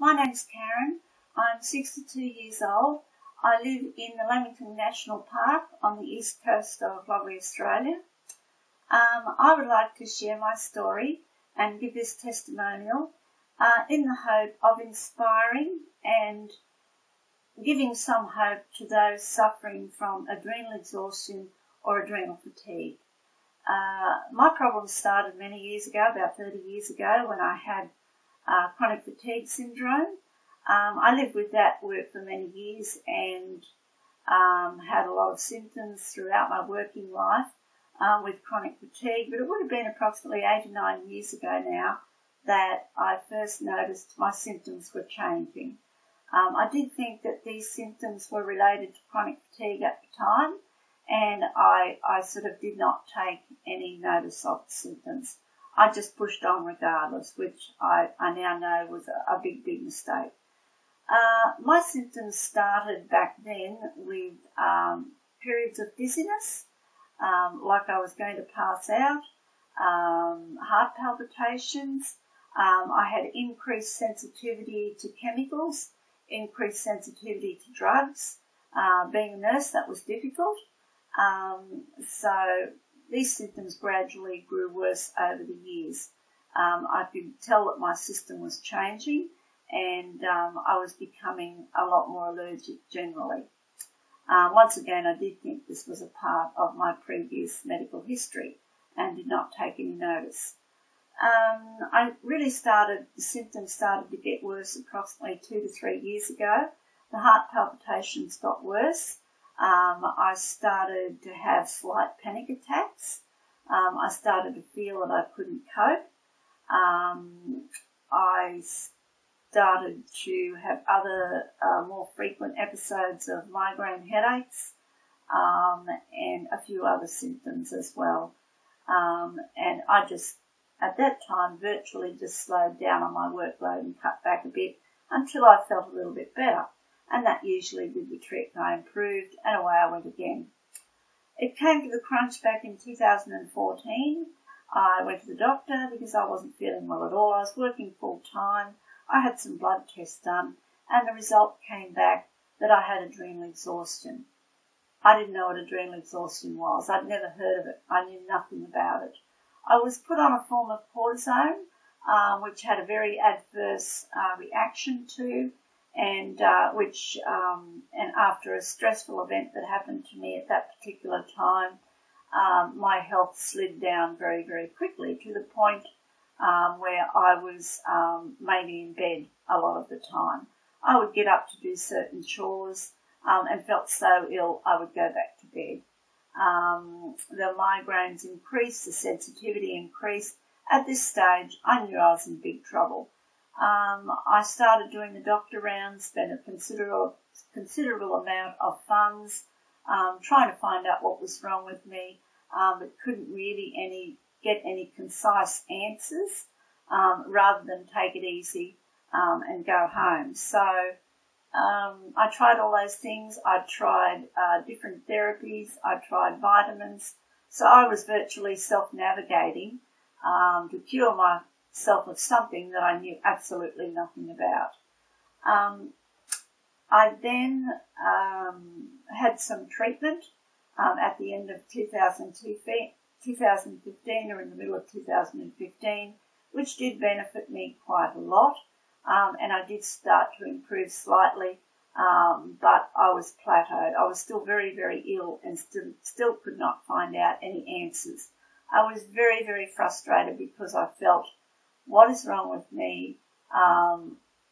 My name is Karen. I'm 62 years old. I live in the Lamington National Park on the east coast of lovely Australia. I would like to share my story and give this testimonial in the hope of inspiring and giving some hope to those suffering from adrenal exhaustion or adrenal fatigue. My problem started many years ago, about 30 years ago, when I had chronic fatigue syndrome. I lived with that work for many years and had a lot of symptoms throughout my working life with chronic fatigue, but it would have been approximately 8 or 9 years ago now that I first noticed my symptoms were changing. I did think that these symptoms were related to chronic fatigue at the time, and I sort of did not take any notice of the symptoms. I just pushed on regardless, which I now know was a big mistake. My symptoms started back then with periods of dizziness, like I was going to pass out, heart palpitations. I had increased sensitivity to chemicals, increased sensitivity to drugs. Being a nurse, that was difficult. So these symptoms gradually grew worse over the years. I could tell that my system was changing, and I was becoming a lot more allergic generally. Once again, I did think this was a part of my previous medical history and did not take any notice. The symptoms started to get worse approximately 2 to 3 years ago. The heart palpitations got worse. I started to have slight panic attacks. I started to feel that I couldn't cope. I started to have other more frequent episodes of migraine headaches and a few other symptoms as well. And I just, at that time, virtually just slowed down on my workload and cut back a bit until I felt a little bit better. And that usually did the trick. I improved and away I went again. It came to the crunch back in 2014. I went to the doctor because I wasn't feeling well at all. I was working full time. I had some blood tests done, and the result came back that I had adrenal exhaustion. I didn't know what adrenal exhaustion was. I'd never heard of it. I knew nothing about it. I was put on a form of cortisone, which had a very adverse reaction to, and after a stressful event that happened to me at that particular time, my health slid down very, very quickly to the point where I was maybe in bed a lot of the time. I would get up to do certain chores and felt so ill I would go back to bed. The migraines increased, the sensitivity increased. At this stage, I knew I was in big trouble. I started doing the doctor rounds, spent a considerable amount of funds trying to find out what was wrong with me, but couldn't really get any concise answers rather than take it easy and go home. So I tried all those things. I tried different therapies. I tried vitamins. So I was virtually self-navigating to cure myself of something that I knew absolutely nothing about. I then had some treatment at the end of 2015 or in the middle of 2015, which did benefit me quite a lot, and I did start to improve slightly, but I was plateaued. I was still very, very ill and still could not find out any answers. I was very, very frustrated because I felt, what is wrong with me?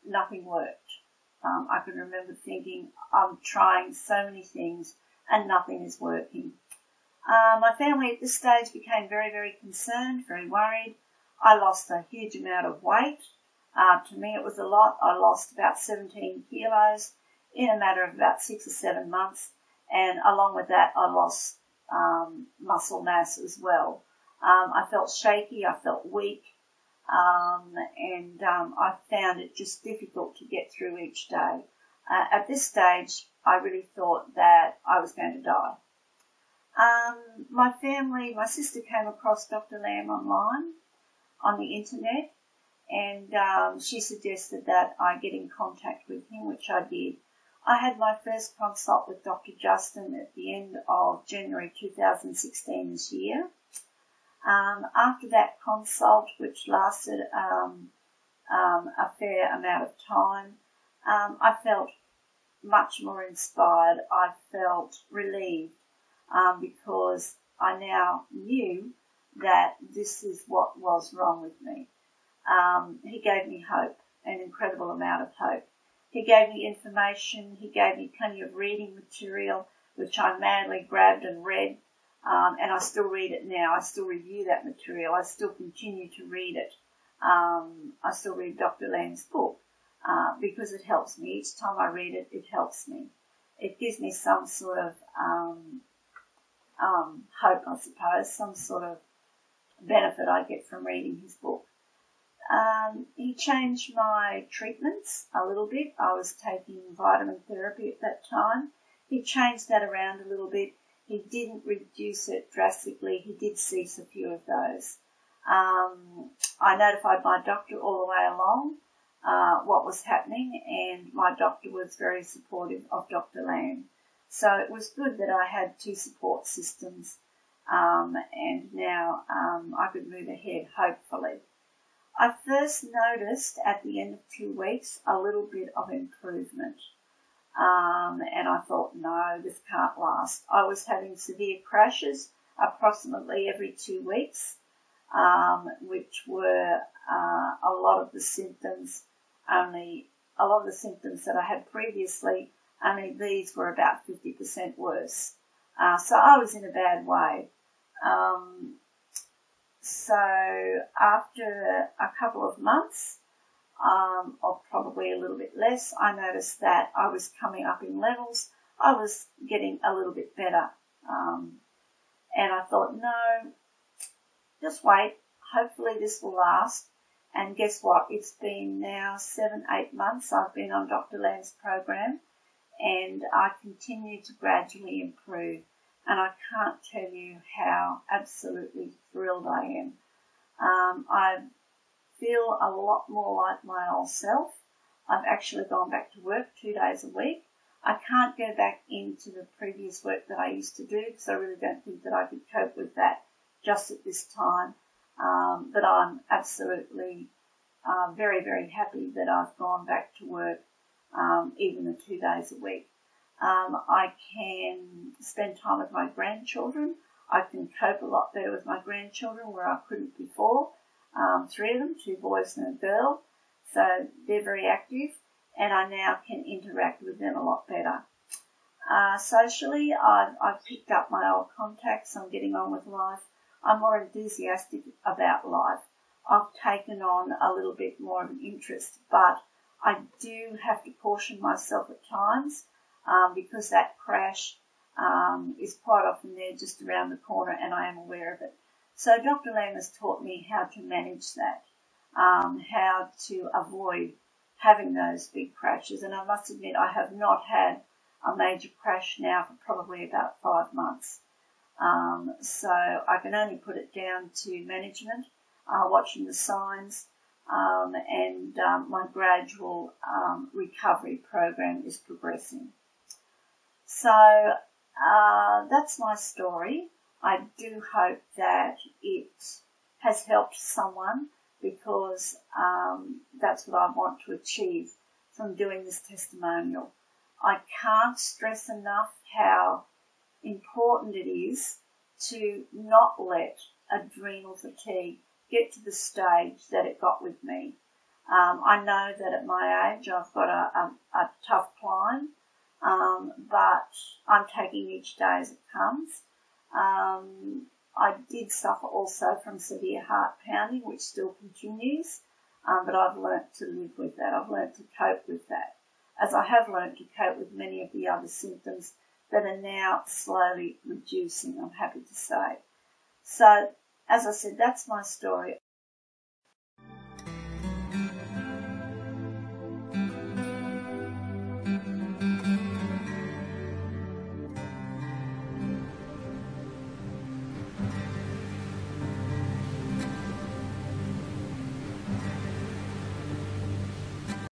Nothing worked. I can remember thinking, I'm trying so many things and nothing is working. My family at this stage became very, very concerned, very worried. I lost a huge amount of weight. To me it was a lot. I lost about 17 kilos in a matter of about 6 or 7 months, and along with that I lost muscle mass as well. I felt shaky, I felt weak, and I found it just difficult to get through each day. At this stage, I really thought that I was going to die. My sister came across Dr. Lam online on the internet, and she suggested that I get in contact with him, which I did. I had my first consult with Dr. Justin at the end of January 2016 this year. After that consult, which lasted a fair amount of time, I felt much more inspired. I felt relieved because I now knew that this is what was wrong with me. He gave me hope, an incredible amount of hope. He gave me information. He gave me plenty of reading material, which I madly grabbed and read, and I still read it now. I still review that material. I still continue to read it. I still read Dr. Lam's book because it helps me. Each time I read it, it helps me. It gives me some sort of hope, I suppose, some sort of benefit I get from reading his book. He changed my treatments a little bit. I was taking vitamin therapy at that time. He changed that around a little bit. He didn't reduce it drastically. He did cease a few of those. I notified my doctor all the way along what was happening, and my doctor was very supportive of Dr. Lam. So it was good that I had two support systems, and now I could move ahead, hopefully. I first noticed at the end of 2 weeks a little bit of improvement, and I thought, no, this can't last. I was having severe crashes approximately every 2 weeks, which were a lot of the symptoms that I had previously, only these were about 50% worse. So I was in a bad way. So after a couple of months, or probably a little bit less, I noticed that I was coming up in levels. I was getting a little bit better. And I thought, no, just wait. Hopefully this will last. And guess what? It's been now 7-8 months I've been on Dr. Lam's program, and I continue to gradually improve. And I can't tell you how absolutely thrilled I am. I feel a lot more like my old self. I've actually gone back to work 2 days a week. I can't go back into the previous work that I used to do because I really don't think that I could cope with that just at this time. But I'm absolutely very, very happy that I've gone back to work even the 2 days a week. I can spend time with my grandchildren. I can cope a lot better with my grandchildren where I couldn't before. 3 of them, 2 boys and a girl. So they're very active, and I now can interact with them a lot better. Socially, I've picked up my old contacts. I'm getting on with life. I'm more enthusiastic about life. I've taken on a little bit more of an interest, but I do have to caution myself at times because that crash is quite often there just around the corner, and I am aware of it. So Dr. Lam has taught me how to manage that, how to avoid having those big crashes. And I must admit, I have not had a major crash now for probably about 5 months. So I can only put it down to management, watching the signs, and my gradual recovery program is progressing. So that's my story. I do hope that it has helped someone because that's what I want to achieve from doing this testimonial. I can't stress enough how important it is to not let adrenal fatigue get to the stage that it got with me. I know that at my age I've got a tough climb, but I'm taking each day as it comes. I did suffer also from severe heart pounding, which still continues, but I've learnt to live with that. I've learnt to cope with that, as I have learnt to cope with many of the other symptoms that are now slowly reducing, I'm happy to say. So, as I said, that's my story.